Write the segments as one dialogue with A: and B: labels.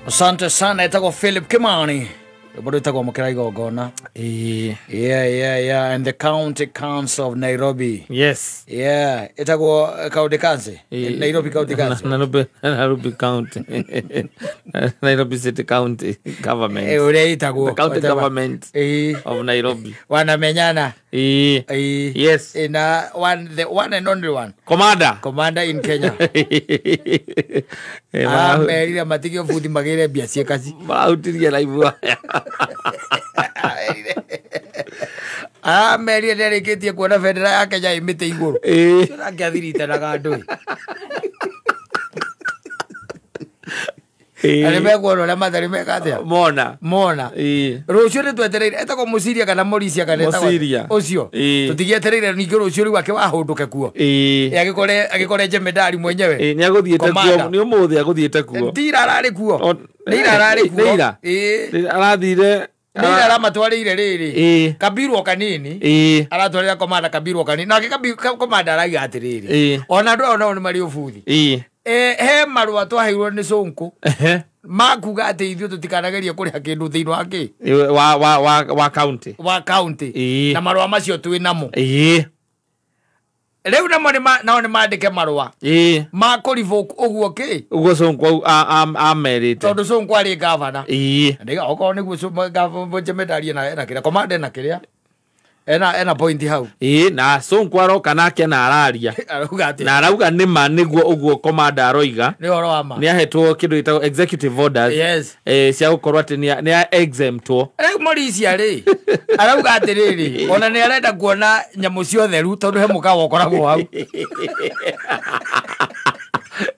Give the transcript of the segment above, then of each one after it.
A: Asante sana, itako Philip Kimani. Bado itako mukira igogona. Yeah, and the county council of Nairobi.
B: Yes.
A: Yeah, itako county council. Nairobi county council.
B: Nairobi county. Nairobi city county government.
A: The
B: county government of Nairobi.
A: Wanamenyana.
B: Yes.
A: The one and only one. Commander in Kenya. Merira matikio futhi magire biasie kazi.
B: Mautiria live.
A: Merira ndereketie kuona federa ya Kenya imite iguru. Sura ngiathirite na gandu. Alimeko no lama meka atia. Mona. Rucio ni twetereire etako musiria kana morisia kana etako.
B: Musiria.
A: Ucio. Tutigietereire ningi rucio ri wake wahunduke kuo. Agikore jemedari mwenyewe.
B: Ni aguthiete kuo. Ni umuthi aguthiete kuo.
A: Ndira arari kuo. Ndira arari kuo.
B: Arathire
A: Nira aramatwarire riri. Kabirwo kanini. Aratwarira komanda kabirwo kanini. Na komanda araiga atiriri. Ona ndu ona ni mari ubuthi. He marua twaheirwo ni Sonko. Makuga ati ithuĩ tutikanageria kũrĩha kĩndũ thĩinĩ wa kĩ wa county na marua macio twĩ namo rĩu nao nĩ mandĩke marua ma kũrivoke ũguo kĩ
B: ũguo Sonko amerite
A: tondũ Sonko arĩ gavana ndiga okorwo nĩguo Jemedari na kĩrĩa komanda na kĩrĩa ena point hau
B: na Sonko aroka nake na araria na arauga nĩma nĩguo ũguo komanda aroiga
A: nĩ horo wa ma
B: nĩ ahetwo kĩndũ gĩtagwo executive orders cia gũkorwo atĩ nĩ exemptwo
A: rĩu Morisia rĩ arauga atĩrĩrĩ ona nĩ arenda kuona nyamũ ciothe ru tondũ he mũkawa ũkoragwo hau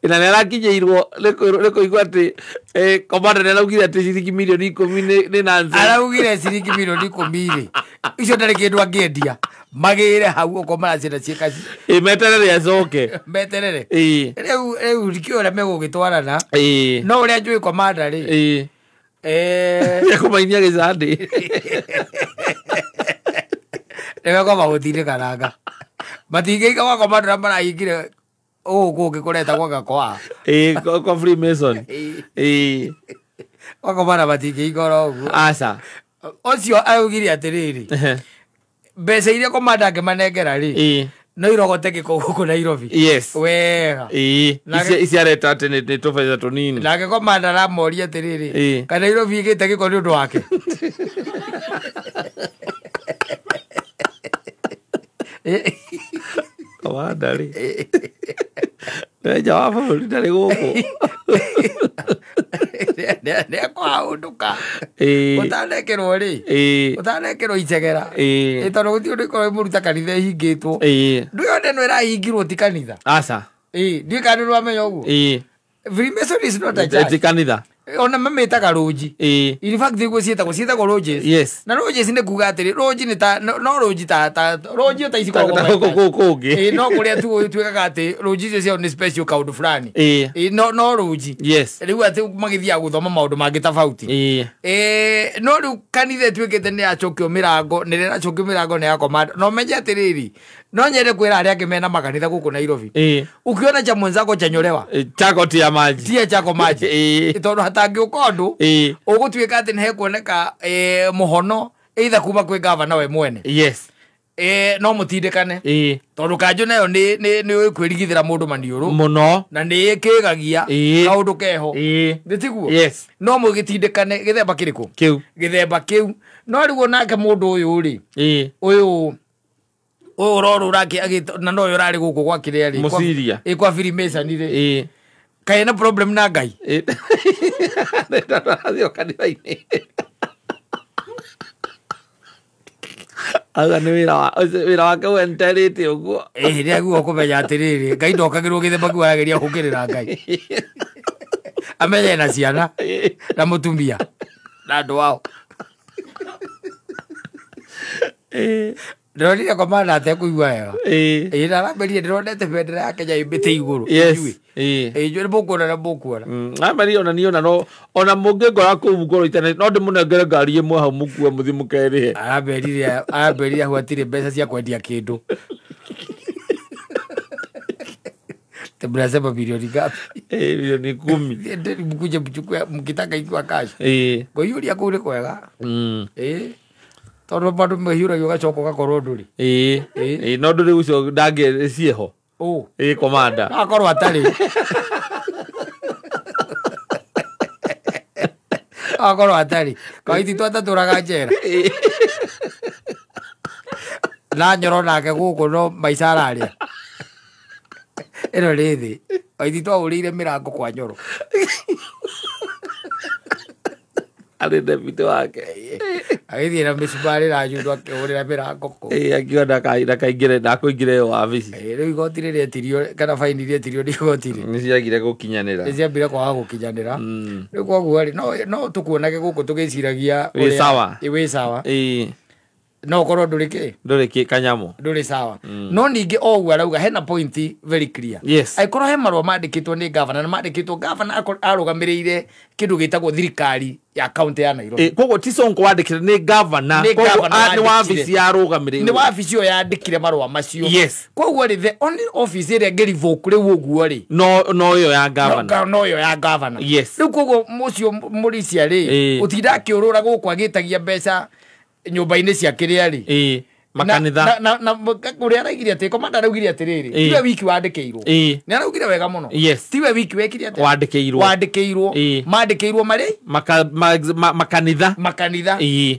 B: ina nĩ arakinyĩirwo nĩ kũigua atĩ komanda nĩ araugire atĩ ciringi milioni 10 nĩ nanzi
A: araugire ciringi milioni 10 icio ndarĩ kĩndũ angĩendia magĩre hau ũko maracina ciĩkaci
B: meterere acoke
A: meterere rĩu rikio ũrĩa megũgĩtwarana no ũrĩa njũĩ komanda rĩ
B: kũmainia gĩcandĩ
A: nĩmekoma gũtirĩ karanga matingĩika gwa komanda na marahingire kũngĩ kũreta gwa gakoa
B: kwa Freemason
A: kwa komanda matingĩika ũguo
B: aca
A: ũcio augire atĩrĩrĩ mbeca iria komanda angĩmanengera rĩ no irogote gĩko gũkũ Nairobi wega
B: iciareta atĩ nĩ tũbeca tũnini
A: nake komanda aramoria atĩrĩrĩ kana Nairobi ĩgĩte gĩko nĩ ũndũ wake
B: komanda rĩ nja wa bũrũri ndarĩ gũkũ
A: nĩekũhaũndũka ũtanekerwo rĩ ũtanekerwo icegera tondũ gũtirĩ ũndũ ikorwo mũruta kanitha ihingĩtwo ndũyone no ĩrahingirwo ti kanitha
B: aca
A: ndiĩ kana nĩwamenya ũguo Freemason is not a church
B: kanitha
A: ona mametaga roji in fact thiguo cietagwo rojes na rojes nĩ kuga atĩrĩ roji nĩ ta no roji ta roji ta ici
B: kũngĩ
A: no kũrĩa tuĩkaga atĩ roji icio ciao nĩ special kaũndũ fulani no roji rĩu atĩ magĩthiaga gũthoma maũndũ mangĩ tofauti no rĩu kanitha ĩtuĩkĩte nĩ yacokio mĩrango nĩ ĩracokio mĩrango nĩ ya komanda no menye atĩrĩrĩ no nyende kwĩra arĩa angĩ mena makanitha gũkũ Nairobi ukiona cha mwenzako chanyolewa
B: chako tia maji
A: tia chako maji tondũ hatangĩũka ũndũ ũgũtuĩka atĩ nĩ hekuoneka mũhono either kuma kwĩ gavana we mwene no mũtindĩkane tondũ kanjũ nayo nĩ kwĩrigithĩra mũndũ maniũrũ
B: mũno na
A: nĩ ĩkĩgagia kaũndũ keho ndĩtiguo no mũgĩtindĩkane gĩthemba kĩrĩkũ gĩthemba kĩu no rĩu nake mũndũ ũyũ rĩ ũyũ ũrorũra na no ũrarĩ gũkũ gwa kĩrĩa rĩ
B: Musiria
A: kwa Freemason rĩ kaĩ na problem na Ngai
B: ndio kanitha-inĩ aga nĩ wĩra wake wenterĩte ũguo
A: nĩaguo kũmenya atĩrĩrĩ Ngai ndokagĩrwo gĩthemba kĩu arageria gũkĩrĩra Ngai amenye na ciana na mũtumia na andũ ao ndĩronire komanda atekũigua wega na aramberire ndĩronete bendera ya Kenya ĩmbĩte igũrũ nĩ mũkuona
B: mari ona niĩ ona mũngĩngora kũu ngoro internet no ndĩmũnengere ngari ĩmwe hau mũkue mũthi mũkerĩhe
A: aramberire hau atirĩ mbeca cia kwendia kĩndũ Mnasema bilioni ngapi?
B: Bilioni 10.
A: Ndio mkuje mchukue mkitaka ikiwa cash. Kwa hiyo ya kule kwega. Toro bado mehura yoga choko ka koroduri.
B: No nduri ucio ndage cieho. Komanda.
A: Akorwo atari. Akorwo atari. Kaiti twata turaga njera. Na nyoro nake guku no maisara aria. Ero rithi. Kaiti twaurire mirango kwa nyoro.
B: Ale debito wake.
A: Aithi na misibari na judo akihurira mirango ko.
B: Akiona kaingire ndakuingire wabici.
A: Riu igoti rire tirio kana faini rire tirio ni igoti ri.
B: Ni ciagire gukinyanira.
A: Ni ciambire kwa gukinyanira. Riu kwa guari no tukuonage guku tugiciragia
B: uri sawa.
A: Iwe sawa. No korwo nduriki kanyamu nduri sawa no ningi ogwa rauga hena point very clear aikorwo he marwa mandikitwo ni governor na mandikitwo governor arugamirire kindu gitagwo thirikari ya county ya Nairobi
B: kogo tisonko wandikire ni governor ni wabici arugamirire
A: ni wabici yo yandikire marwa macio kogo ri the only office ire ngerivoku riu uguo ri
B: no yo ya governor
A: no yo ya governor riu kogo mucio murisia ri utinda kiurura guku agitagia mbeca nyumba-ini cia kiria ri
B: makanitha
A: na kuria araigire ati komanda araugire atiriri tiwe wiki wandikeirwo ni araugire wega muno tiwe wiki wekire ati wandikeirwo mandikeirwo mari makanitha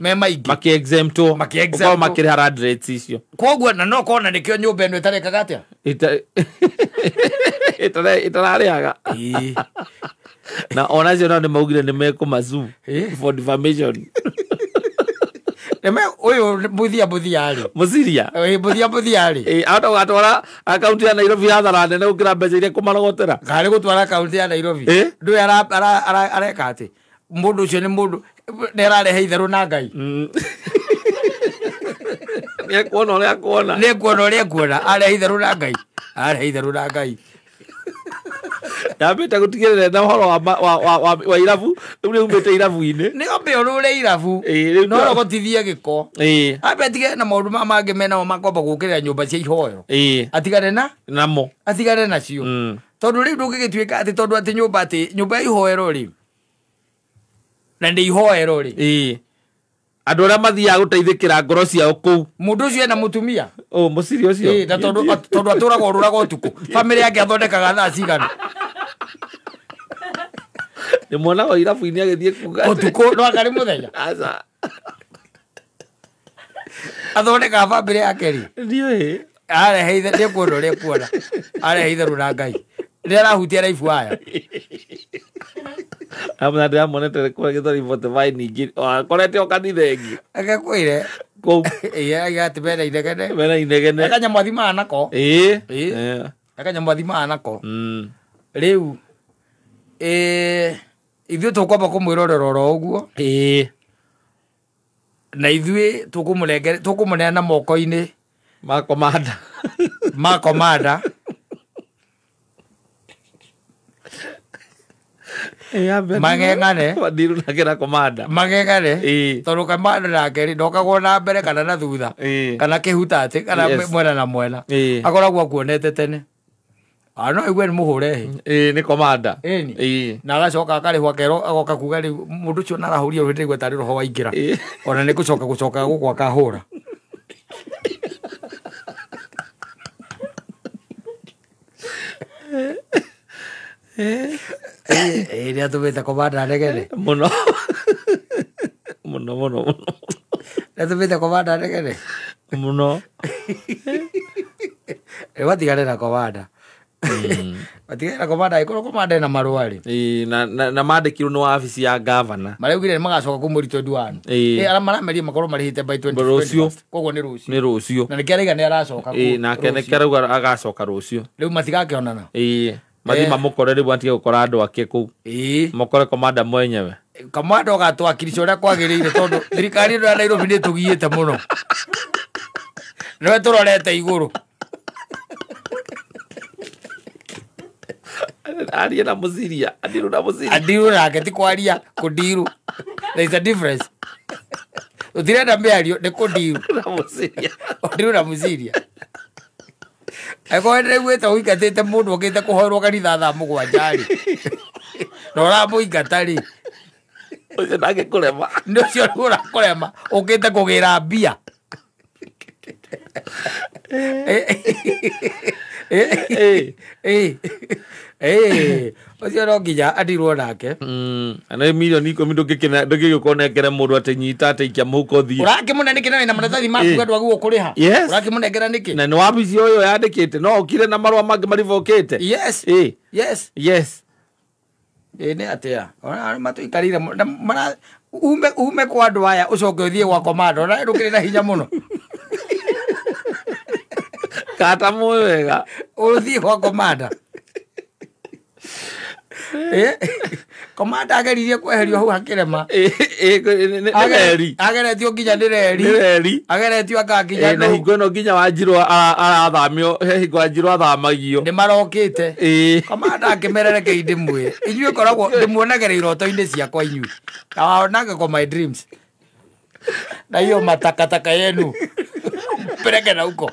A: me maingi
B: makiexempto kwa makirihara rates icio
A: koguo na no kona nikio nyumba eno itarekaga atia
B: itarariaga na onacio no ni maugire ni mekumazu for defamation
A: Eme oyo buthia ari.
B: Musiria.
A: Buthia ari.
B: Auto gatwara account ya Nairobi hathara nene ukira mbeca iria kumarogotera.
A: Gari gutwara account ya Nairobi. Ndu areka ati. Mundu ucio ni mundu nerarehe itheru na Ngai.
B: Ni kuona uria kuona.
A: Arehe itheru na Ngai.
B: Yambite gutigirira na horo wa irabu riu umite irabu-ini
A: ni ombe urure irabu no rogotithie giko ambe tige na maundu mangi mena makomba gukirira nyumba cia ihoyo atigane
B: namo
A: atigane nacio tondu riu ndungigituika ati tondu ati nyumba ihoero ri na ndi ihoero ri
B: andu aria mathiaga guteithikira ngoro ciao kuu
A: mundu ucio ena mutumia
B: musiri ucio
A: tondu aturaga ururaga utuku family yake athondekaga thaa cigana
B: ni mwana wa irabu-ini agithie kuga
A: utuku no akari muthenya
B: aca
A: athondekaga family yake ri
B: ndiu
A: arehe ithe kuona arehe itheru na Ngai rä arahutia raibu aya
B: amwe ndä amonete kå gä bote vai ningä akorete o kanitha ĩngĩ
A: agekwä ire
B: kũu
A: atä mena inegene akanyamwathi manako akanyamwathi manako rä u ithuĩ tũkwamba kũmwĩrorera oro ũguo na ithuĩ tũkũmũneana moko-inĩ ma komanda mageng'ane tondũ komanda nake rĩ ndokagwo na mbere kana na thutha kana kĩhuta atĩ kana mwena na mwena akoragwo akuonete tene no igue nĩ mũhũre
B: nĩ komanda
A: na agacoka akarĩhwo akero agoka kuga rĩu mũndũ ũcio narahũria rũhĩndĩ igwe tarĩ roho waingĩra ona nĩ gũcoka gũkũ akahũra nĩ atũmĩte komanda negene
B: mũno
A: nĩ atũmĩte komanda negene
B: mũno
A: watigane na komanda watigane na komanda ĩkorwo komanda ena marũa rĩ
B: na mandĩkirwo nĩ wabici ya gavana
A: maraugire nĩ magacoka kũmũri 21 arĩa marameria makorwo marĩhĩte by 2020 koguo nĩ rũciũ na nĩkĩo arauga nĩ aracoka
B: nake nĩkĩo arauga agacoka rũciũ
A: rĩu matigakĩonana
B: mathi mamũkore rĩu atige gũkora andũ ake kũu mũkore komanda mwenyewe
A: komanda ũgatwakirisha ũrĩa kwagĩrĩire tondũ thirikari ĩno ya Nairobi nĩ ĩtũgiĩte mũno nĩwe tũrorete igũrũ
B: aria na mũciria
A: andiru nake ti kwaria kũndiru there is a difference ũtirenda mĩario nĩ kũndiru
B: na mũciria
A: andiru na mũciria eko ndegwete uikatete mundu okite kuhoerwo kanitha thaa mugwanja ri nora muingata ri
B: ucio ndage kurema
A: ndio ura kurema ukite kugira mbia ucio no nginya adirwo nake
B: ana milioni 10 ndugikona mundu atinyita ataikia muhuko thi
A: urakimunenekera na maratathi maku andu aguo kuriha urakimunengera niki
B: na ni wabici uyu yandikite no ukire na marua mangi marivokite
A: yes ni atia ona matuikarire mara ume kwa andu aya ucoke uthie gwa komando na ndukire na hinya muno
B: kata mwega
A: uthie gwa komanda komanda ageririe kweherio hau hakirema ageretio nginya ndireri ageretio akanginya
B: na hingo no nginya Wanjiru arathamio hingo Wanjiru athamagio
A: ni marokite komanda akimerereke ndimwe inyue koragwo ndimuonagera iroto-ini ciakwa inyue na waonaga kwa my dreams na hiyo matakataka yenu pereke na huko